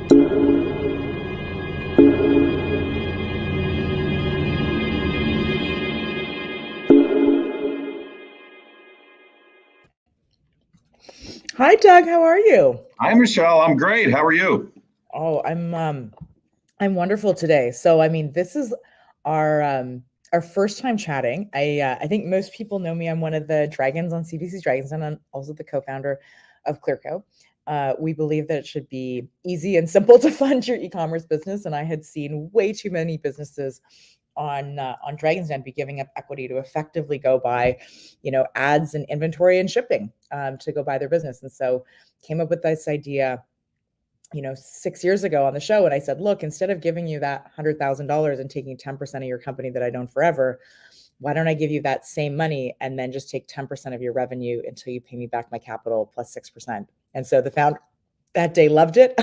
Hi, Doug. How are you? Hi, Michelle. I'm great. How are you? Oh, I'm wonderful today. So, I mean, this is our first time chatting. I think most people know me. I'm one of the dragons on CBC's Dragons, and I'm also the co-founder of Clearco. We believe that it should be easy and simple to fund your e-commerce business, and I had seen way too many businesses on Dragon's Den be giving up equity to effectively go buy, ads and inventory and shipping to go buy their business, and so came up with this idea 6 years ago on the show. And I said, look, instead of giving you that $100,000 and taking 10% of your company that I'd own forever, why don't I give you that same money and then just take 10% of your revenue until you pay me back my capital plus 6%. And so the founder that day loved it.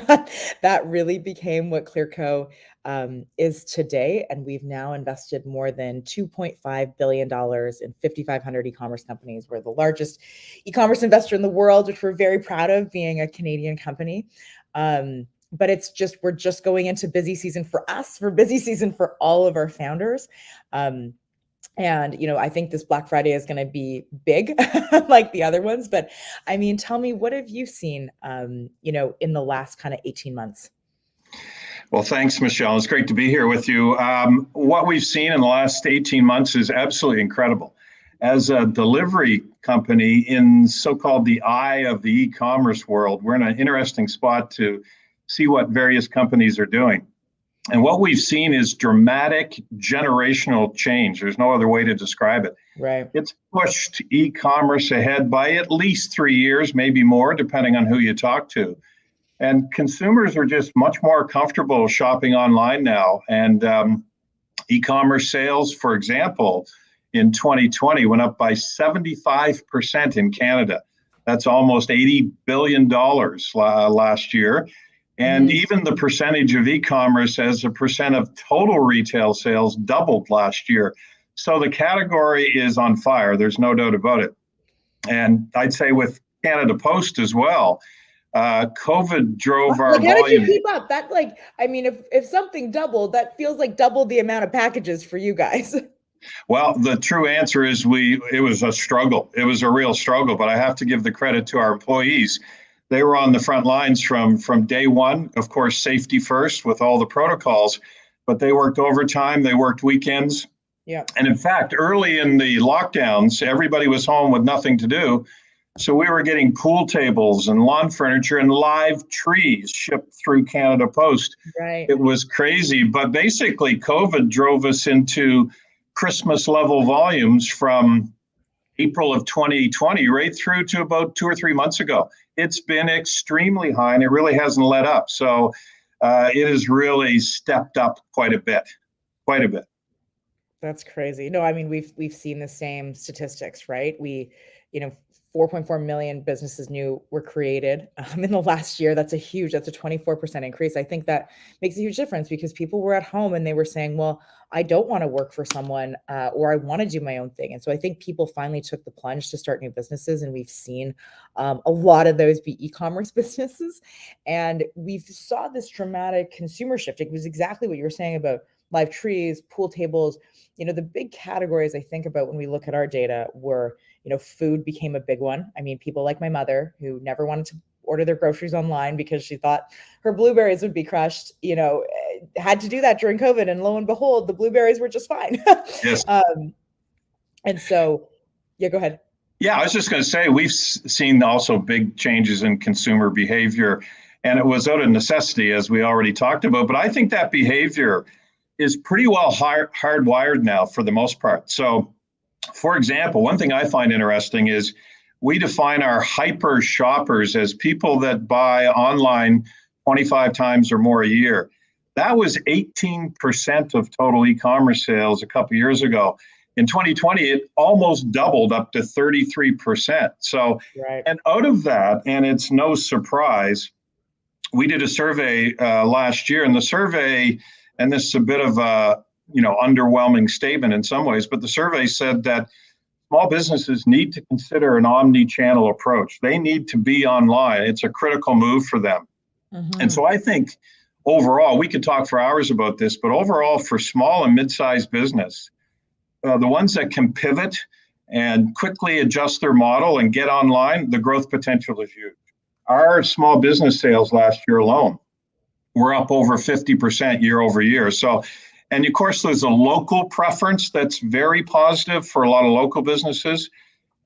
That really became what Clearco is today. And we've now invested more than $2.5 billion in 5,500 e-commerce companies. We're the largest e-commerce investor in the world, which we're very proud of, being a Canadian company. But we're just going into busy season for us, for busy season for all of our founders. And I think this Black Friday is going to be big, like the other ones. But I mean, tell me, what have you seen, in the last kind of 18 months? Well, thanks, Michelle. It's great to be here with you. What we've seen in the last 18 months is absolutely incredible. As a delivery company in so-called the eye of the e-commerce world, we're in an interesting spot to see what various companies are doing. And what we've seen is dramatic generational change. There's no other way to describe it. Right. It's pushed e-commerce ahead by at least 3 years, maybe more, depending on who you talk to. And consumers are just much more comfortable shopping online now. And e-commerce sales, for example, in 2020 went up by 75% in Canada. That's almost $80 billion last year. And even the percentage of e-commerce as a percent of total retail sales doubled last year. So the category is on fire. There's no doubt about it. And I'd say with Canada Post as well, COVID drove our volume. How did you keep up? That, if something doubled, that feels like double the amount of packages for you guys. Well, the true answer is it was a struggle. It was a real struggle, but I have to give the credit to our employees. They were on the front lines from day one, of course, safety first with all the protocols, but they worked overtime, they worked weekends. Yeah. And in fact, early in the lockdowns, everybody was home with nothing to do. So we were getting pool tables and lawn furniture and live trees shipped through Canada Post. Right. It was crazy, but basically COVID drove us into Christmas level volumes from April of 2020 right through to about 2 or 3 months ago. It's been extremely high and it really hasn't let up. So it has really stepped up quite a bit. That's crazy. No, I mean, we've seen the same statistics, right? 4.4 million businesses were created in the last year. That's a 24% increase. I think that makes a huge difference because people were at home and they were saying, well, I don't want to work for someone or I want to do my own thing. And so I think people finally took the plunge to start new businesses. And we've seen a lot of those be e-commerce businesses. And we've saw this dramatic consumer shift. It was exactly what you were saying about live trees, pool tables. The big categories I think about when we look at our data were, food became a big one. I mean, people like my mother who never wanted to order their groceries online because she thought her blueberries would be crushed, had to do that during COVID. And lo and behold, the blueberries were just fine. Yes. And so, yeah, go ahead. Yeah, I was just going to say, we've seen also big changes in consumer behavior, and it was out of necessity, as we already talked about. But I think that behavior is pretty well hardwired now for the most part. So, for example, one thing I find interesting is we define our hyper shoppers as people that buy online 25 times or more a year. That was 18% of total e-commerce sales a couple of years ago. In 2020, it almost doubled up to 33%. So, right. And out of that, and it's no surprise, we did a survey last year, and the survey, and this is a bit of a underwhelming statement in some ways, but the survey said that small businesses need to consider an omni-channel approach. They need to be online. It's a critical move for them. And so I think overall, we could talk for hours about this, but overall for small and mid-sized business, the ones that can pivot and quickly adjust their model and get online, the growth potential is huge. Our small business sales last year alone were up over 50% year over year. So, and of course, there's a local preference that's very positive for a lot of local businesses.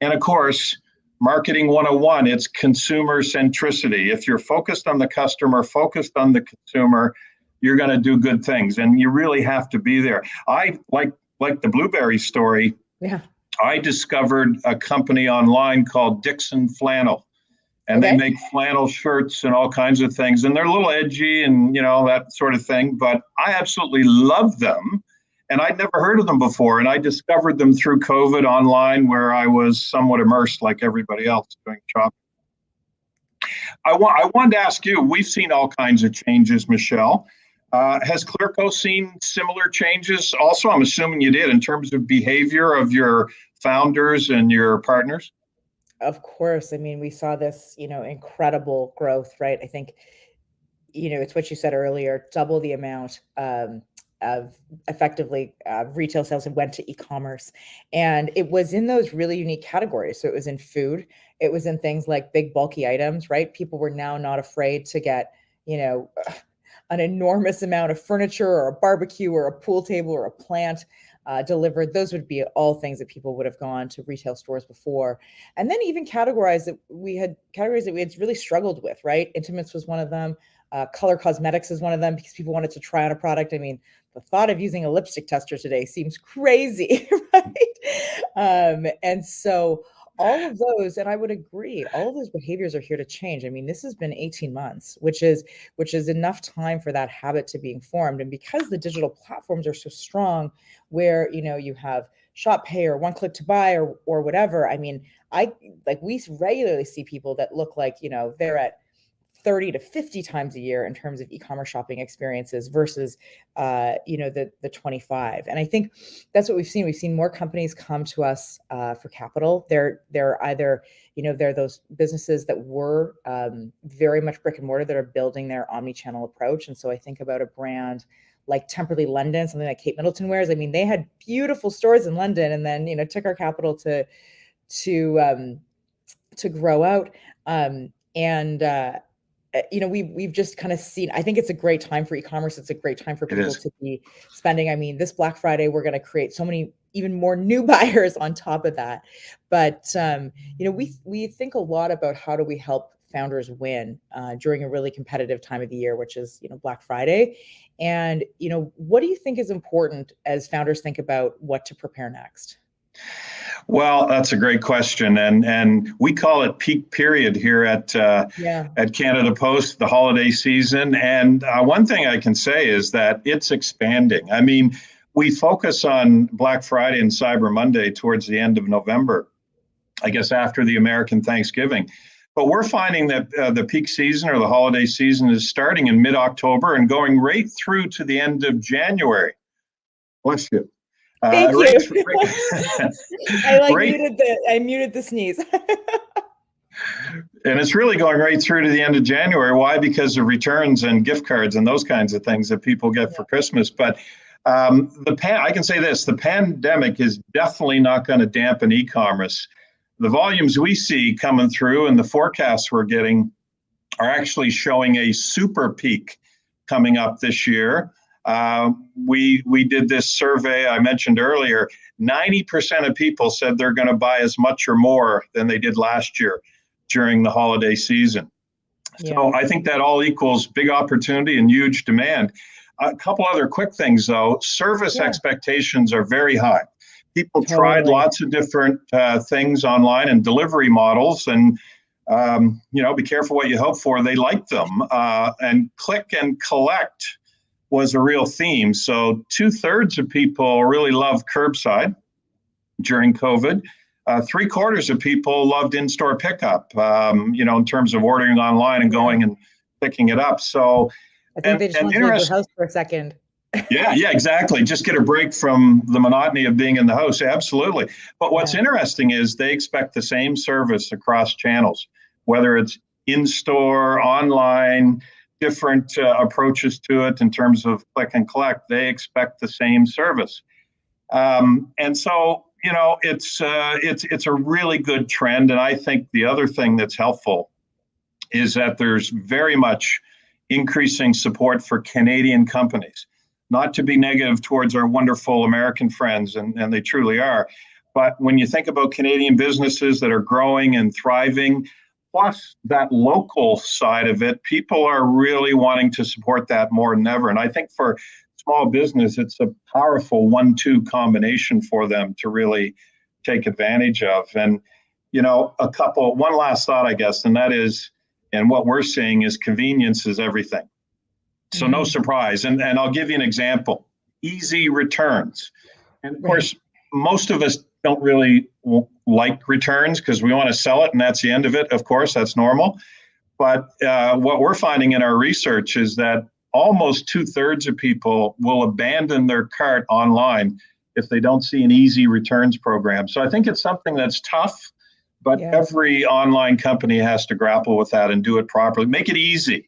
And of course, marketing 101, it's consumer centricity. If you're focused on the customer, focused on the consumer, you're going to do good things. And you really have to be there. I like the blueberry story. Yeah. I discovered a company online called Dixon Flannel, and they make flannel shirts and all kinds of things. And they're a little edgy and, you know, that sort of thing, but I absolutely love them. And I'd never heard of them before. And I discovered them through COVID online, where I was somewhat immersed like everybody else doing shopping. I wanted to ask you, we've seen all kinds of changes, Michele. Has Clearco seen similar changes? Also, I'm assuming you did, in terms of behavior of your founders and your partners. Of course. I mean, we saw this, incredible growth, right? I think, it's what you said earlier, double the amount of effectively retail sales that went to e-commerce. And it was in those really unique categories. So it was in food. It was in things like big bulky items, right? People were now not afraid to get, an enormous amount of furniture or a barbecue or a pool table or a plant delivered. Those would be all things that people would have gone to retail stores before. And then even categories that we had really struggled with, right? Intimates was one of them. Color cosmetics is one of them, because people wanted to try on a product. I mean, the thought of using a lipstick tester today seems crazy, right? And so all of those, and I would agree, all of those behaviors are here to change. I mean, this has been 18 months, which is enough time for that habit to be formed. And because the digital platforms are so strong, where, you have Shop Pay or one click to buy or whatever. I mean, we regularly see people that look like, they're at 30 to 50 times a year in terms of e-commerce shopping experiences versus, the 25. And I think that's what we've seen. We've seen more companies come to us for capital. They're either, they're those businesses that were very much brick and mortar that are building their omni-channel approach. And so I think about a brand like Temperley London, something like Kate Middleton wears. I mean, they had beautiful stores in London, and then, took our capital to grow out. We've just kind of seen, I think it's a great time for e-commerce. It's a great time for people to be spending. I mean, this Black Friday, we're going to create so many, even more new buyers on top of that. But, we think a lot about how do we help founders win during a really competitive time of the year, which is, Black Friday. And, what do you think is important as founders think about what to prepare next? Well, that's a great question, and we call it peak period here at Canada Post, the holiday season. And one thing I can say is that it's expanding. I mean, we focus on Black Friday and Cyber Monday towards the end of November, I guess after the American Thanksgiving. But we're finding that the peak season, or the holiday season, is starting in mid-October and going right through to the end of January. Bless you. Thank you. I muted the sneeze. And it's really going right through to the end of January. Why? Because of returns and gift cards and those kinds of things that people get for Christmas. But I can say this: the pandemic is definitely not going to dampen e-commerce. The volumes we see coming through and the forecasts we're getting are actually showing a super peak coming up this year. We did this survey I mentioned earlier. 90% of people said they're going to buy as much or more than they did last year during the holiday season. Yeah. So I think that all equals big opportunity and huge demand. A couple other quick things, though. Service expectations are very high. People tried lots of different things online and delivery models, and be careful what you hope for. They like them, and click and collect was a real theme. So 2/3 of people really loved curbside during COVID. 3/4 of people loved in-store pickup, in terms of ordering online and going and picking it up. So I think they just want to leave their house for a second. Yeah, exactly. Just get a break from the monotony of being in the house. Absolutely. But what's interesting is they expect the same service across channels, whether it's in-store, online, different approaches to it in terms of click and collect. They expect the same service. And so, it's a really good trend. And I think the other thing that's helpful is that there's very much increasing support for Canadian companies. Not to be negative towards our wonderful American friends, and they truly are. But when you think about Canadian businesses that are growing and thriving, plus that local side of it, people are really wanting to support that more than ever. And I think for small business, it's a powerful 1-2 combination for them to really take advantage of. And, one last thought, I guess, and that is, and what we're seeing is convenience is everything. So no surprise. And I'll give you an example. Easy returns. And of course, most of us don't really like returns because we want to sell it and that's the end of it. Of course, that's normal. But what we're finding in our research is that almost 2/3 of people will abandon their cart online if they don't see an easy returns program. So I think it's something that's tough, but every online company has to grapple with that and do it properly. Make it easy.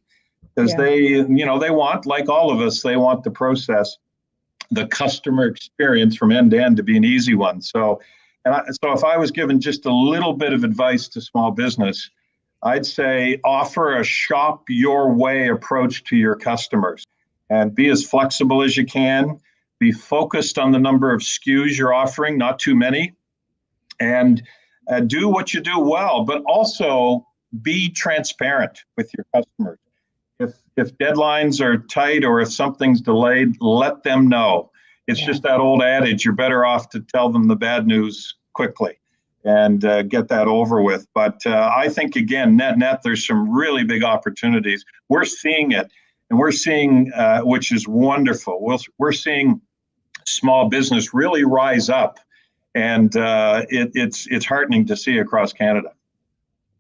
Because they want, like all of us, they want the process, the customer experience from end to end to be an easy one. So if I was given just a little bit of advice to small business, I'd say offer a shop your way approach to your customers and be as flexible as you can. Be focused on the number of SKUs you're offering, not too many, and do what you do well, but also be transparent with your customers. If deadlines are tight or if something's delayed, let them know. It's just that old adage, you're better off to tell them the bad news quickly and get that over with. But I think, again, net, there's some really big opportunities. We're seeing it, and we're seeing, which is wonderful. We're seeing small business really rise up, and it's heartening to see across Canada.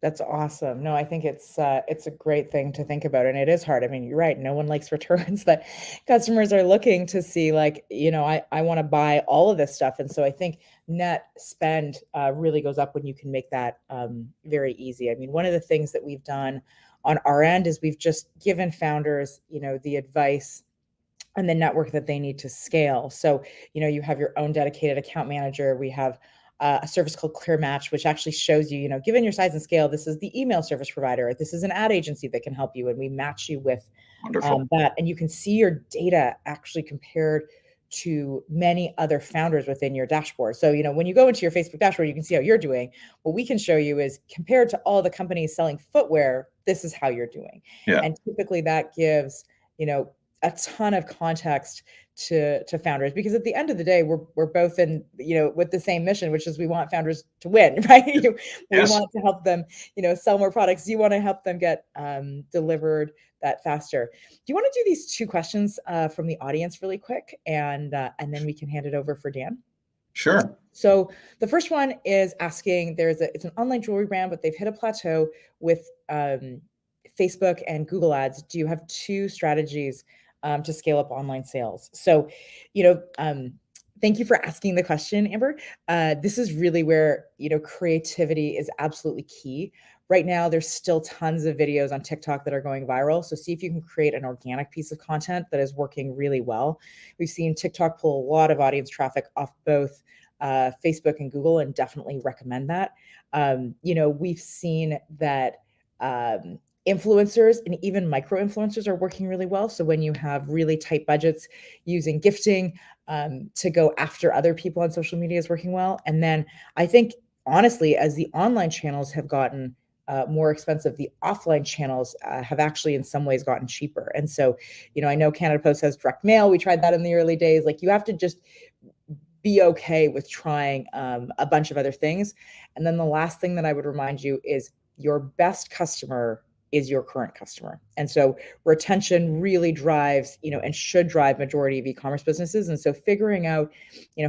That's awesome. No, I think it's a great thing to think about, and it is hard. I mean, you're right. No one likes returns, but customers are looking to see, like, I want to buy all of this stuff, and so I think net spend really goes up when you can make that very easy. I mean, one of the things that we've done on our end is we've just given founders, the advice and the network that they need to scale. So, you have your own dedicated account manager. We have a service called ClearMatch, which actually shows you, given your size and scale, this is the email service provider. This is an ad agency that can help you. And we match you with that. And you can see your data actually compared to many other founders within your dashboard. So, when you go into your Facebook dashboard, you can see how you're doing. What we can show you is compared to all the companies selling footwear, this is how you're doing. Yeah. And typically that gives, a ton of context to founders, because at the end of the day, we're both in, with the same mission, which is we want founders to win, right? We want to help them, sell more products. You want to help them get delivered that faster. Do you want to do these 2 questions from the audience really quick, and then we can hand it over for Dan? Sure. So the first one is asking, it's an online jewelry brand, but they've hit a plateau with Facebook and Google ads. Do you have 2 strategies to scale up online sales? So, thank you for asking the question, Amber. This is really where, creativity is absolutely key. Right now, there's still tons of videos on TikTok that are going viral. So see if you can create an organic piece of content that is working really well. We've seen TikTok pull a lot of audience traffic off both Facebook and Google, and definitely recommend that. We've seen that influencers and even micro influencers are working really well. So when you have really tight budgets, using gifting to go after other people on social media is working well. And then I think, honestly, as the online channels have gotten more expensive, the offline channels have actually in some ways gotten cheaper. And so, I know Canada Post has direct mail. We tried that in the early days. Like, you have to just be okay with trying a bunch of other things. And then the last thing that I would remind you is your best customer is your current customer. And so retention really drives, and should drive majority of e-commerce businesses. And so figuring out,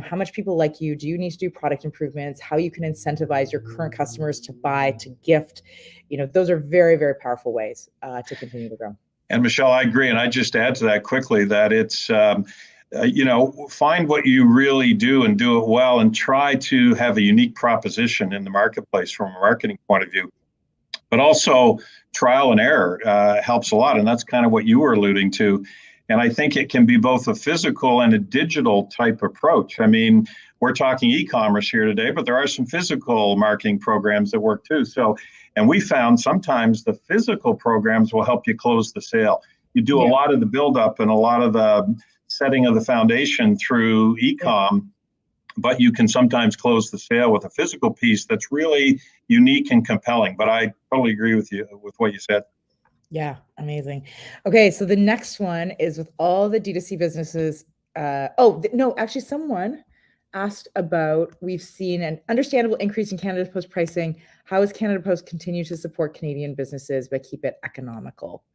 how much people like you, do you need to do product improvements, how you can incentivize your current customers to buy, to gift, those are very, very powerful ways to continue to grow. And Michele, I agree. And I just add to that quickly that it's, find what you really do and do it well, and try to have a unique proposition in the marketplace from a marketing point of view. but also trial and error helps a lot. And that's kind of what you were alluding to. And I think it can be both a physical and a digital type approach. I mean, we're talking e-commerce here today, but there are some physical marketing programs that work too. So, and we found sometimes the physical programs will help you close the sale. You do a lot of the buildup and a lot of the setting of the foundation through e-com, but you can sometimes close the sale with a physical piece that's really unique and compelling. But I totally agree with you with what you said. Yeah, amazing. Okay, so the next one is with all the D2C businesses. No, actually, someone asked about, we've seen an understandable increase in Canada Post pricing. How is Canada Post continue to support Canadian businesses but keep it economical?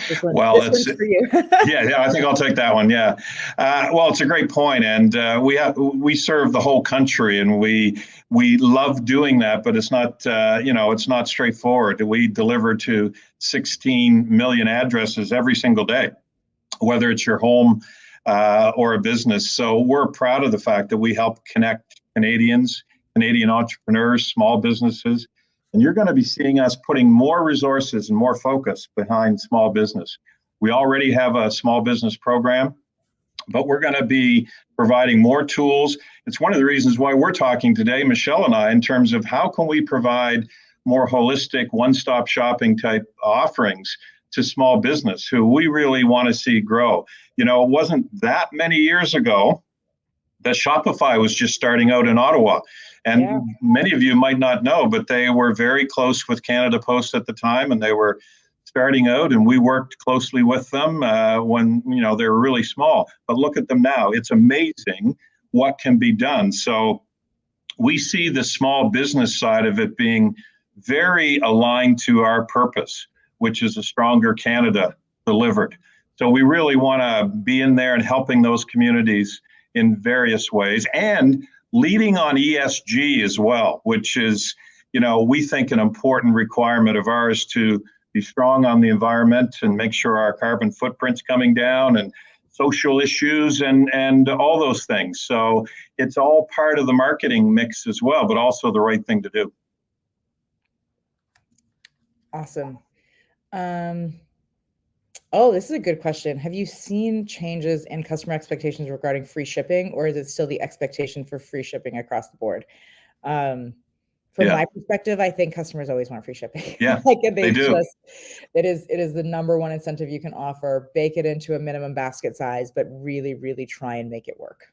This one's for you. Yeah, I think I'll take that one. Yeah. Well, it's a great point, and we serve the whole country, and we love doing that. But it's not it's not straightforward. We deliver to 16 million addresses every single day, whether it's your home or a business. So we're proud of the fact that we help connect Canadian entrepreneurs, small businesses. And you're going to be seeing us putting more resources and more focus behind small business. We already have a small business program, but we're going to be providing more tools. It's one of the reasons why we're talking today, Michele and I, in terms of how can we provide more holistic, one-stop shopping type offerings to small business who we really want to see grow. It wasn't that many years ago that Shopify was just starting out in Ottawa. And many of you might not know, but they were very close with Canada Post at the time, and they were starting out, and we worked closely with them when they were really small. But look at them now. It's amazing what can be done. So we see the small business side of it being very aligned to our purpose, which is a stronger Canada delivered. So we really want to be in there and helping those communities in various ways, and leading on ESG as well, which is, we think an important requirement of ours to be strong on the environment and make sure our carbon footprint's coming down, and social issues and all those things. So it's all part of the marketing mix as well, but also the right thing to do. Awesome. This is a good question. Have you seen changes in customer expectations regarding free shipping, or is it still the expectation for free shipping across the board? From my perspective, I think customers always want free shipping. Yeah, they do. It is the number one incentive you can offer. Bake it into a minimum basket size, but really, really try and make it work.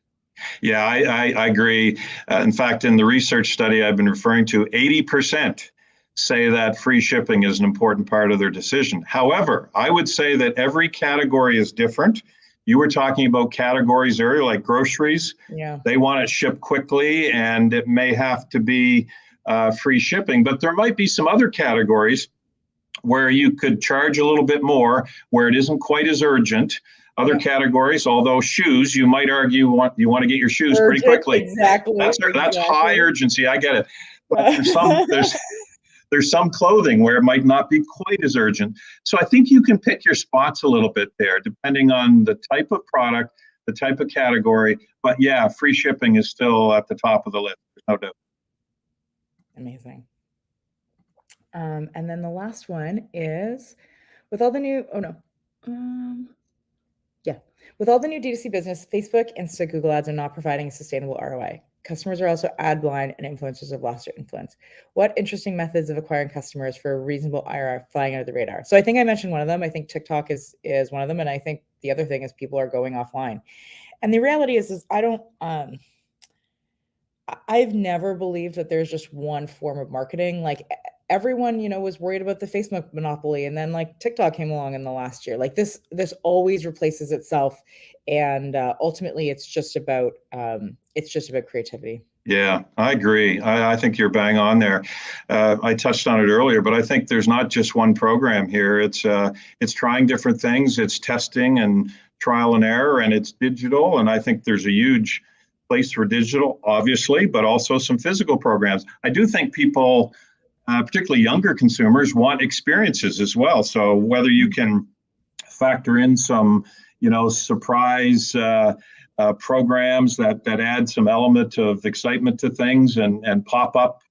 Yeah, I agree. In fact, in the research study I've been referring to, 80% say that free shipping is an important part of their decision. However, I would say that every category is different. You were talking about categories earlier, like groceries. Yeah. They want it shipped quickly, and it may have to be free shipping. But there might be some other categories where you could charge a little bit more, where it isn't quite as urgent. Other categories, although shoes, you might argue you want to get your shoes pretty quickly. Exactly. That's high urgency. I get it. But there's some clothing where it might not be quite as urgent. So I think you can pick your spots a little bit there, depending on the type of product, the type of category. But yeah, free shipping is still at the top of the list. There's no doubt. Amazing. And then the last one is, with all the new, with all the new D2C business, Facebook, Insta, Google Ads are not providing a sustainable ROI. Customers are also ad blind, and influencers have lost their influence. What interesting methods of acquiring customers for a reasonable IRR flying under the radar? So I think I mentioned one of them. I think TikTok is one of them. And I think the other thing is people are going offline. And the reality is I've never believed that there's just one form of marketing. Like everyone, was worried about the Facebook monopoly, and then like TikTok came along in the last year. Like this always replaces itself, and ultimately, it's just about creativity. Yeah, I agree. I think you're bang on there. I touched on it earlier, but I think there's not just one program here. It's trying different things. It's testing and trial and error, and it's digital. And I think there's a huge place for digital, obviously, but also some physical programs. I do think people, particularly younger consumers, want experiences as well. So whether you can factor in some, surprise programs that add some element of excitement to things and pop up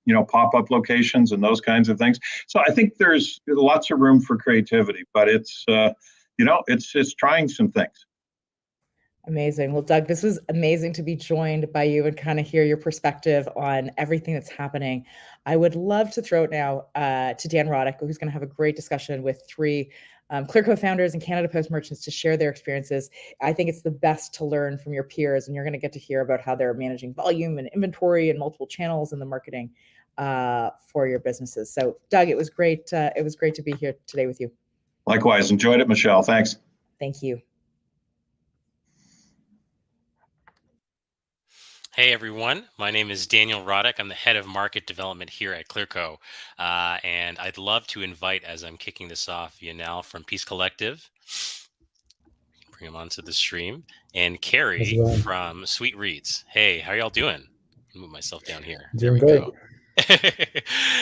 locations and those kinds of things. So I think there's lots of room for creativity, but it's trying some things. Amazing. Well, Doug, this was amazing to be joined by you and kind of hear your perspective on everything that's happening. I would love to throw it now to Dan Roddick, who's going to have a great discussion with three Clearco founders and Canada Post merchants to share their experiences. I think it's the best to learn from your peers, and you're going to get to hear about how they're managing volume and inventory and multiple channels in the marketing for your businesses. So, Doug, it was great. It was great to be here today with you. Likewise, enjoyed it, Michele. Thanks. Thank you. Hey everyone, my name is Daniel Roddick. I'm the head of market development here at Clearco. And I'd love to invite, as I'm kicking this off, Yanal from Peace Collective. Bring him onto the stream. And Kerrie from Sweet Reads. Hey, how are y'all doing? Move myself down here. There we go.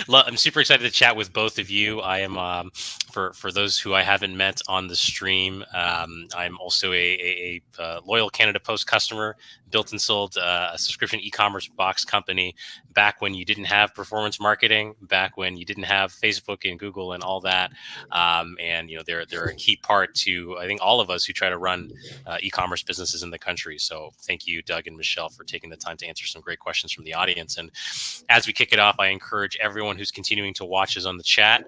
I'm super excited to chat with both of you. I am, for those who I haven't met on the stream, I'm also a loyal Canada Post customer, built and sold a subscription e-commerce box company back when you didn't have performance marketing, back when you didn't have Facebook and Google and all that. And they're a key part to, I think, all of us who try to run e-commerce businesses in the country. So thank you, Doug and Michele, for taking the time to answer some great questions from the audience. And as we kick it off, I encourage everyone who's continuing to watch us on the chat,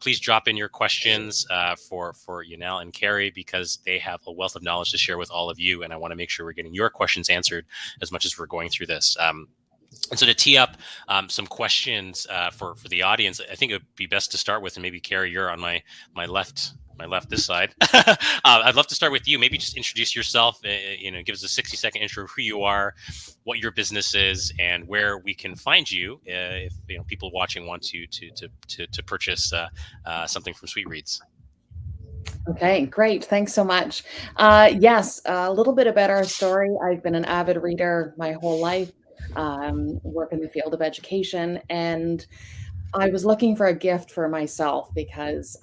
please drop in your questions for Yanal and Kerrie, because they have a wealth of knowledge to share with all of you. And I want to make sure we're getting your questions answered as much as we're going through this. And so to tee up some questions for the audience, I think it would be best to start with, and maybe Kerrie, you're on my left this side. I'd love to start with you. Maybe just introduce yourself. Give us a 60-second intro of who you are, what your business is, and where we can find you if people watching want to purchase something from Sweet Reads. Okay, great. Thanks so much. Yes, a little bit about our story. I've been an avid reader my whole life, work in the field of education, and I was looking for a gift for myself because,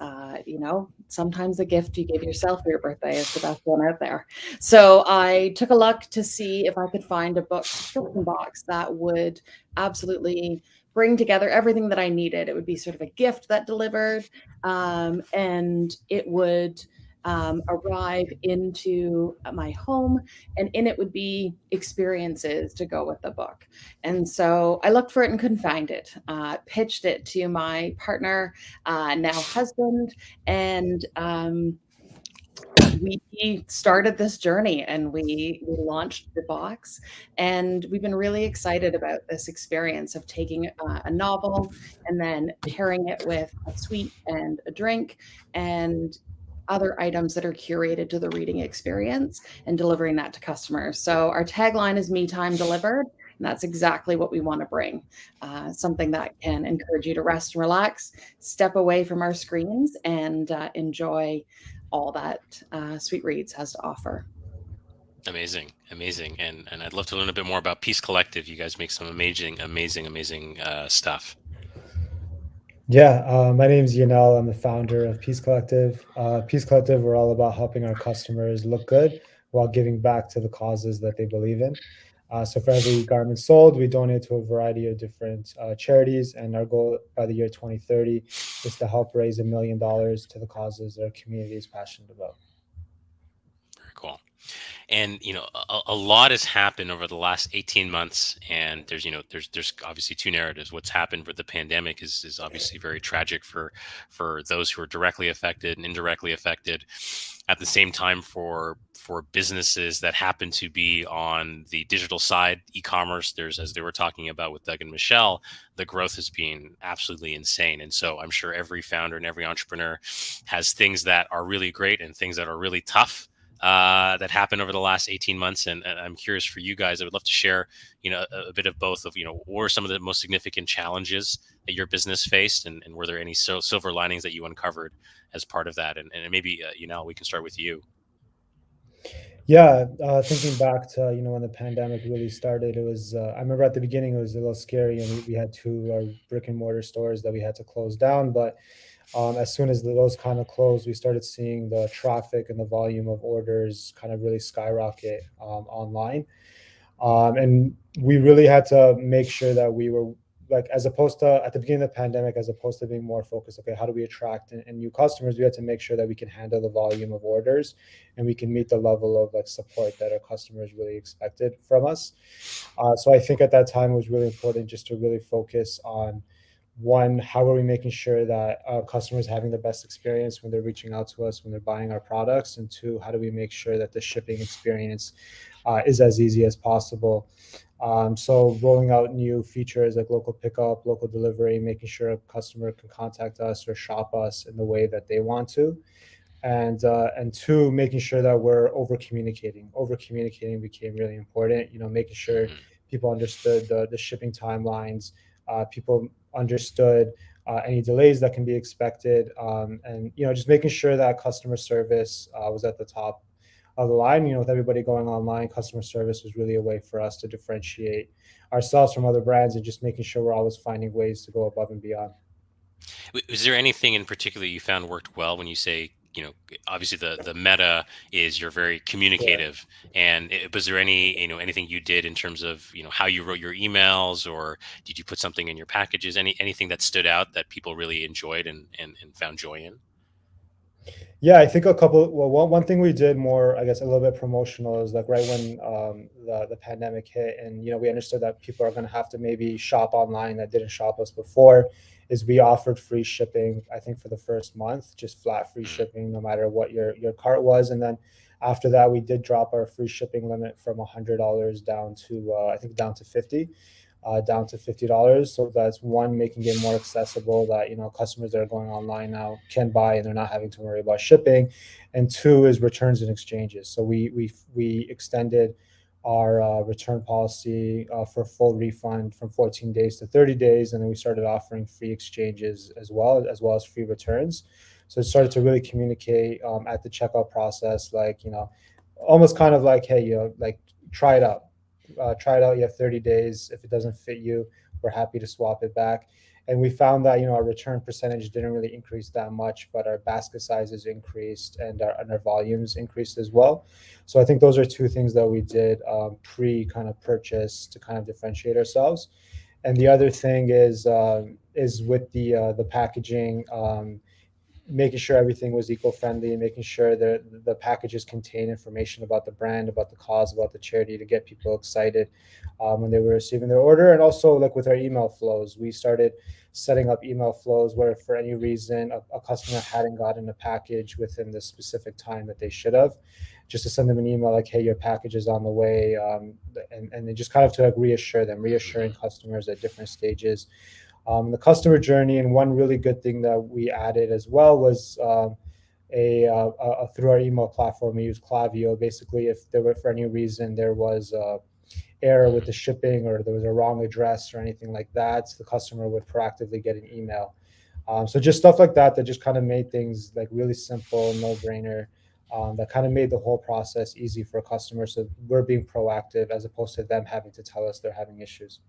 sometimes the gift you give yourself for your birthday is the best one out there. So I took a look to see if I could find a book subscription box that would absolutely bring together everything that I needed. It would be sort of a gift that delivered, and it would arrive into my home, and in it would be experiences to go with the book. And so I looked for it and couldn't find it. Pitched it to my partner, now husband, and we started this journey, and we launched the box, and we've been really excited about this experience of taking a novel and then pairing it with a sweet and a drink and other items that are curated to the reading experience and delivering that to customers. So our tagline is "Me Time Delivered," and that's exactly what we want to bring. Something that can encourage you to rest and relax, step away from our screens, and enjoy all that Sweet Reads has to offer. Amazing. And I'd love to learn a bit more about Peace Collective. You guys make some amazing stuff. Yeah, my name is Yanal. I'm the founder of Peace Collective. Peace Collective, we're all about helping our customers look good while giving back to the causes that they believe in. So for every garment sold, we donate to a variety of different charities, and our goal by the year 2030 is to help raise $1 million to the causes that our community is passionate about. Very cool. And a lot has happened over the last 18 months, and there's obviously two narratives. What's happened with the pandemic is obviously very tragic for those who are directly affected and indirectly affected. At the same time, for businesses that happen to be on the digital side, e-commerce, there's, as they were talking about with Doug and Michele, the growth has been absolutely insane. And so I'm sure every founder and every entrepreneur has things that are really great and things that are really tough that happened over the last 18 months. And I'm curious for you guys, I would love to share, a bit of both of, what were some of the most significant challenges that your business faced, and were there any silver linings that you uncovered as part of that? And maybe, we can start with you. Yeah, thinking back to, when the pandemic really started, it was, I remember at the beginning, it was a little scary, and we had two brick and mortar stores that we had to close down. But As soon as those kind of closed, we started seeing the traffic and the volume of orders kind of really skyrocket online. And we really had to make sure that we were, like, as opposed to at the beginning of the pandemic, as opposed to being more focused, okay, how do we attract and new customers? We had to make sure that we can handle the volume of orders and we can meet the level of like support that our customers really expected from us. So I think at that time it was really important just to really focus on, one, how are we making sure that our customers having the best experience when they're reaching out to us, when they're buying our products, and two, how do we make sure that the shipping experience is as easy as possible. So rolling out new features like local pickup, local delivery, making sure a customer can contact us or shop us in the way that they want to. And two, making sure that we're over communicating. Over communicating became really important. Making sure people understood the shipping timelines, people understood any delays that can be expected, and just making sure that customer service was at the top of the line. With everybody going online, customer service was really a way for us to differentiate ourselves from other brands, and just making sure we're always finding ways to go above and beyond. Was there anything in particular you found worked well when you say, obviously the meta is you're very communicative, and was there anything you did in terms of, how you wrote your emails, or did you put something in your packages, anything that stood out that people really enjoyed and found joy in? Yeah, I think one thing we did more, I guess, a little bit promotional is like right when the pandemic hit, and we understood that people are going to have to maybe shop online that didn't shop us before, is we offered free shipping, I think, for the first month, just flat free shipping no matter what your cart was. And then after that, we did drop our free shipping limit from $100 down to I think down to 50. Down to $50. So that's one, making it more accessible, that customers that are going online now can buy and they're not having to worry about shipping. And two is returns and exchanges. So we extended our return policy for full refund from 14 days to 30 days, and then we started offering free exchanges as well as free returns. So it started to really communicate at the checkout process, like almost kind of like, hey, like try it out. Try it out. You have 30 days. If it doesn't fit you, we're happy to swap it back. And we found that our return percentage didn't really increase that much, but our basket sizes increased and our volumes increased as well. So I think those are two things that we did pre kind of purchase to kind of differentiate ourselves. And the other thing is with the packaging. Making sure everything was eco-friendly, making sure that the packages contain information about the brand, about the cause, about the charity, to get people excited when they were receiving their order. And also, like with our email flows, we started setting up email flows where, for any reason, a customer hadn't gotten a package within the specific time that they should have, just to send them an email like, hey, your package is on the way, and then just kind of to like reassuring customers at different stages. The customer journey. And one really good thing that we added as well was through our email platform, we use Klaviyo. Basically, if there were, for any reason, there was error with the shipping, or there was a wrong address or anything like that, the customer would proactively get an email. So just stuff like that just kind of made things like really simple, no brainer. That kind of made the whole process easy for customers. So we're being proactive as opposed to them having to tell us they're having issues.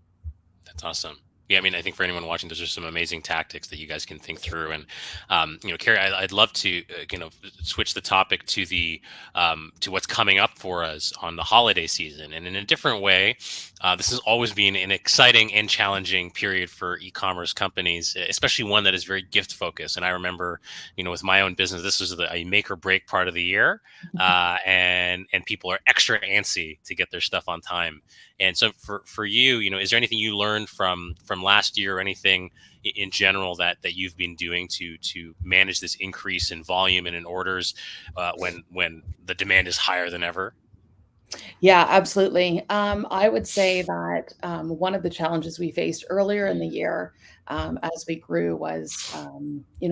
That's awesome. Yeah, I mean, I think for anyone watching, those are some amazing tactics that you guys can think through. And Kerrie, I'd love to switch the topic to to what's coming up for us on the holiday season, and in a different way. This has always been an exciting and challenging period for e-commerce companies, especially one that is very gift focused. And I remember, with my own business, this was a make or break part of the year, and people are extra antsy to get their stuff on time. And so for you, is there anything you learned from last year, or anything in general that you've been doing to manage this increase in volume and in orders when the demand is higher than ever? Yeah, absolutely. I would say that one of the challenges we faced earlier in the year as we grew was,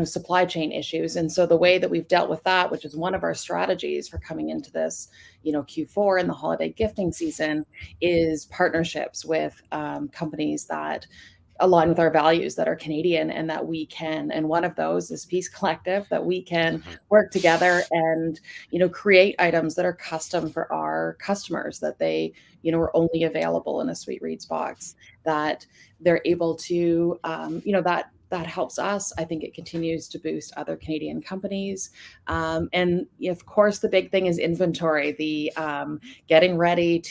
supply chain issues. And so the way that we've dealt with that, which is one of our strategies for coming into this, Q4 and the holiday gifting season, is partnerships with companies that align with our values, that are Canadian, and that we can, and one of those is Peace Collective, that we can work together and, create items that are custom for our customers, that they, are only available in a Sweet Reads box, that they're able to, that that helps us. I think it continues to boost other Canadian companies. And of course, the big thing is inventory. The getting ready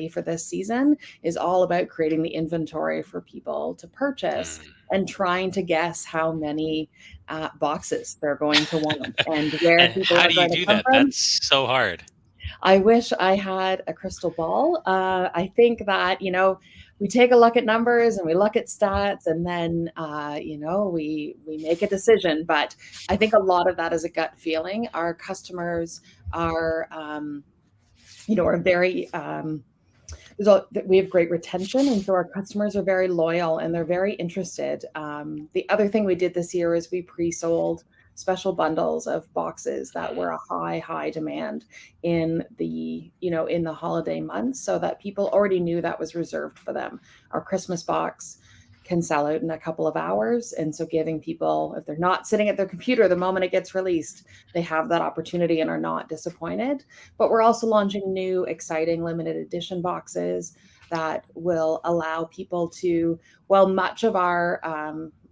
for this season is all about creating the inventory for people to purchase and trying to guess how many boxes they're going to want and where And people how are do you going to do come that? from. That's so hard. I wish I had a crystal ball. I think that, we take a look at numbers and we look at stats, and then, we make a decision. But I think a lot of that is a gut feeling. Our customers are, are very, we have great retention, and so our customers are very loyal and they're very interested. The other thing we did this year is we pre-sold special bundles of boxes that were a high demand in the holiday months, so that people already knew that was reserved for them. Our Christmas box can sell out in a couple of hours, and so giving people, if they're not sitting at their computer the moment it gets released, they have that opportunity and are not disappointed. But we're also launching new exciting limited edition boxes that will allow people to,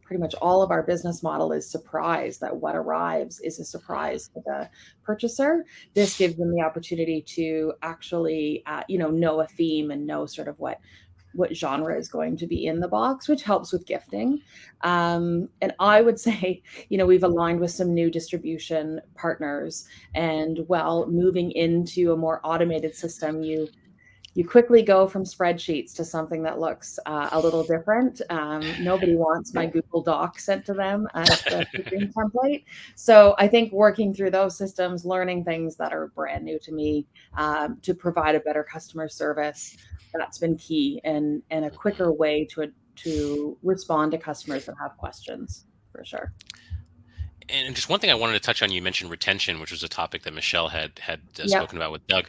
pretty much all of our business model is surprise, that what arrives is a surprise to the purchaser. This gives them the opportunity to actually know a theme and know sort of what genre is going to be in the box, which helps with gifting. And I would say, we've aligned with some new distribution partners, and moving into a more automated system, you quickly go from spreadsheets to something that looks a little different. Nobody wants my Google Doc sent to them as the shipping template. So I think working through those systems, learning things that are brand new to me, to provide a better customer service, that's been key, and a quicker way to respond to customers that have questions, for sure. And just one thing I wanted to touch on, you mentioned retention, which was a topic that Michele had spoken about with Doug.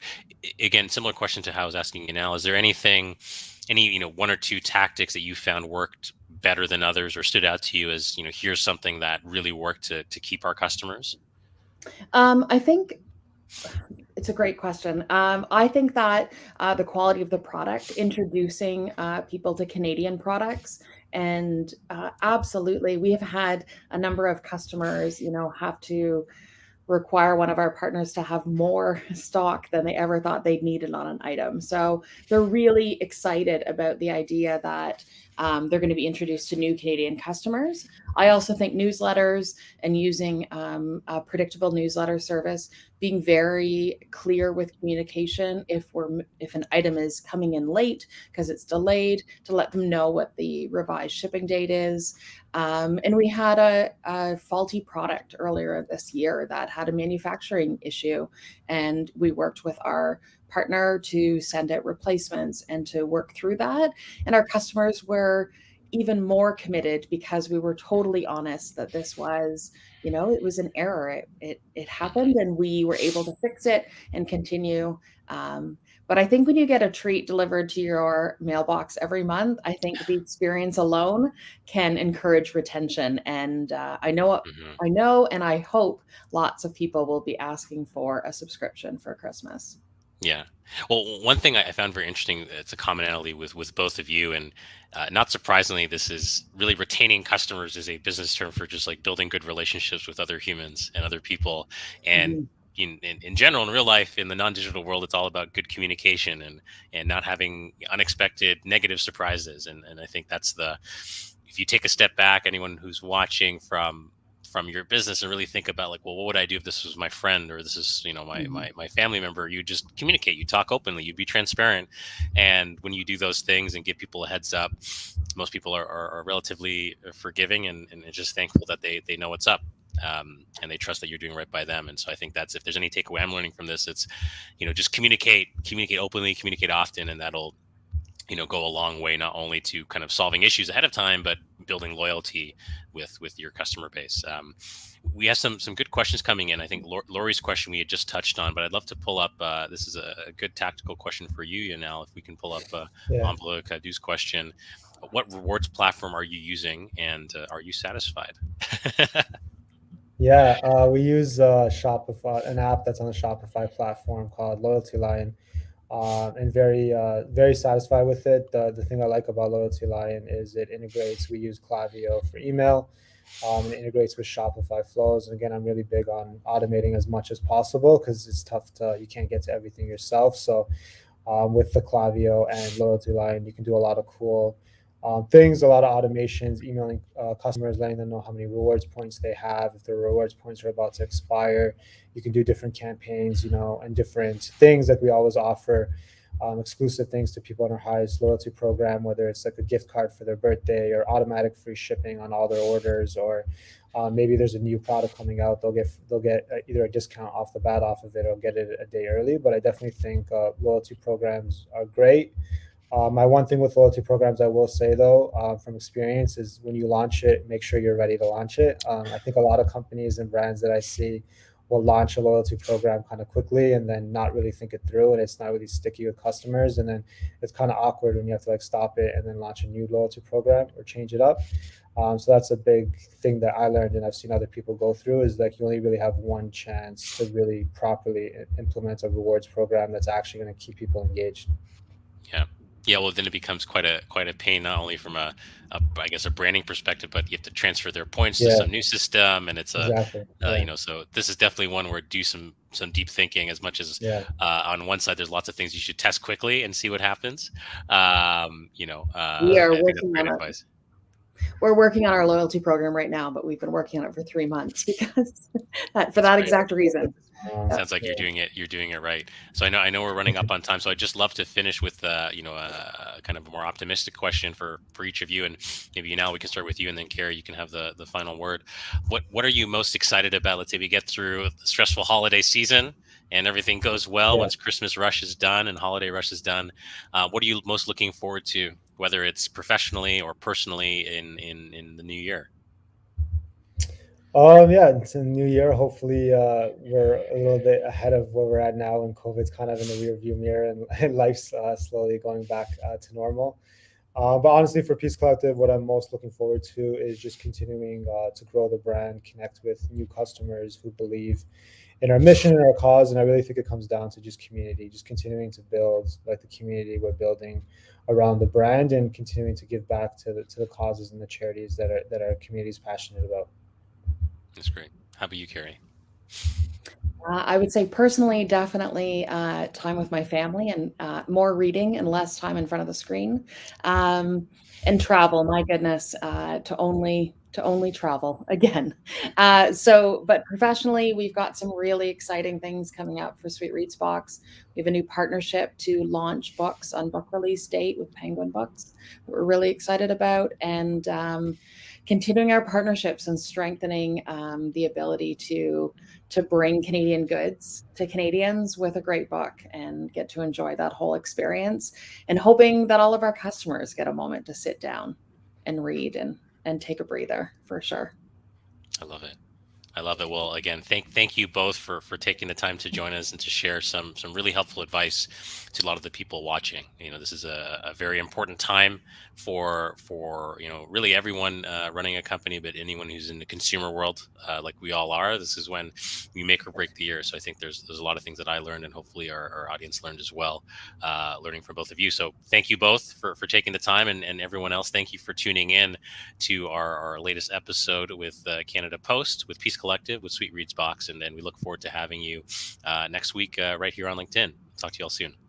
Again, similar question to how I was asking you now. Is there any one or two tactics that you found worked better than others, or stood out to you as, here's something that really worked to keep our customers? I think it's a great question. I think that the quality of the product, introducing people to Canadian products, and absolutely, we have had a number of customers, have to require one of our partners to have more stock than they ever thought they'd needed on an item. So they're really excited about the idea that they're going to be introduced to new Canadian customers. I also think newsletters and using a predictable newsletter service, being very clear with communication if an item is coming in late because it's delayed, to let them know what the revised shipping date is. And we had a faulty product earlier this year that had a manufacturing issue, and we worked with our partner to send out replacements and to work through that. And our customers were even more committed because we were totally honest that this was, it was an error. It happened, and we were able to fix it and continue. But I think when you get a treat delivered to your mailbox every month, I think the experience alone can encourage retention. And I know, and I hope lots of people will be asking for a subscription for Christmas. Yeah. Well, one thing I found very interesting, it's a commonality with both of you, and not surprisingly, this is really retaining customers is a business term for just like building good relationships with other humans and other people. And in general, in real life, in the non-digital world, it's all about good communication and not having unexpected negative surprises. And I think that's if you take a step back, anyone who's watching from your business and really think about like, well, what would I do if this was my friend, or this is, my family member? You just communicate, you talk openly, you be transparent. And when you do those things and give people a heads up, most people are relatively forgiving and just thankful that they know what's up. And they trust that you're doing right by them. And so I think that's, if there's any takeaway I'm learning from this, it's, just communicate openly, communicate often, and that'll, go a long way, not only to kind of solving issues ahead of time, but building loyalty with your customer base. We have some good questions coming in. I think Lori's question we had just touched on, but I'd love to pull up, this is a good tactical question for you, Yanal, if we can pull up Ambla Kadu's question. What rewards platform are you using, and are you satisfied? Yeah, we use Shopify, an app that's on the Shopify platform called Loyalty Line. and very satisfied with it. The thing I like about Loyalty Lion is it integrates. We use Klaviyo for email, and it integrates with Shopify flows. And again, I'm really big on automating as much as possible because it's tough you can't get to everything yourself. So with the Klaviyo and Loyalty Lion, you can do a lot of cool things, a lot of automations, emailing customers, letting them know how many rewards points they have. If their rewards points are about to expire, you can do different campaigns, and different things that we always offer, exclusive things to people in our highest loyalty program, whether it's like a gift card for their birthday or automatic free shipping on all their orders, or maybe there's a new product coming out. They'll get either a discount off the bat off of it or get it a day early. But I definitely think loyalty programs are great. My one thing with loyalty programs, I will say though, from experience, is when you launch it, make sure you're ready to launch it. I think a lot of companies and brands that I see will launch a loyalty program kind of quickly and then not really think it through, and it's not really sticky with customers. And then it's kind of awkward when you have to like stop it and then launch a new loyalty program or change it up. So that's a big thing that I learned, and I've seen other people go through, is like you only really have one chance to really properly implement a rewards program that's actually going to keep people engaged. Yeah, well, then it becomes quite a pain, not only from a I guess a branding perspective, but you have to transfer their points to some new system, and it's Exactly. so this is definitely one where do some deep thinking. As much as on one side, there's lots of things you should test quickly and see what happens. We are working on it. We're working on our loyalty program right now, but we've been working on it for 3 months because for that exact reason. Sounds like you're doing it right. So I know we're running up on time. So I'd just love to finish with a kind of a more optimistic question for each of you, and maybe now we can start with you, and then Kerrie, you can have the final word. What are you most excited about? Let's say we get through the stressful holiday season and everything goes well. Once Christmas rush is done and holiday rush is done, what are you most looking forward to, whether it's professionally or personally in the new year? It's a new year. Hopefully, we're a little bit ahead of where we're at now, and COVID's kind of in the rearview mirror, and life's slowly going back to normal. But honestly, for Peace Collective, what I'm most looking forward to is just continuing to grow the brand, connect with new customers who believe in our mission and our cause. And I really think it comes down to just community, just continuing to build like the community we're building around the brand, and continuing to give back to the causes and the charities that our community is passionate about. That's great. How about you, Kerrie? I would say personally, definitely time with my family, and more reading and less time in front of the screen, and travel. My goodness, to only travel again. But professionally, we've got some really exciting things coming up for Sweet Reads Box. We have a new partnership to launch books on book release date with Penguin Books that we're really excited about, and continuing our partnerships and strengthening the ability to bring Canadian goods to Canadians with a great book and get to enjoy that whole experience, and hoping that all of our customers get a moment to sit down and read and take a breather, for sure. I love it. Well, again, thank you both for taking the time to join us and to share some really helpful advice to a lot of the people watching. This is a very important time for really everyone running a company, but anyone who's in the consumer world, like we all are. This is when we make or break the year. So I think there's a lot of things that I learned, and hopefully our audience learned as well, learning from both of you. So thank you both for taking the time, and everyone else, thank you for tuning in to our latest episode with Canada Post, with Peace Collective, with Sweet Reads Box, and then we look forward to having you next week right here on LinkedIn. Talk to you all soon.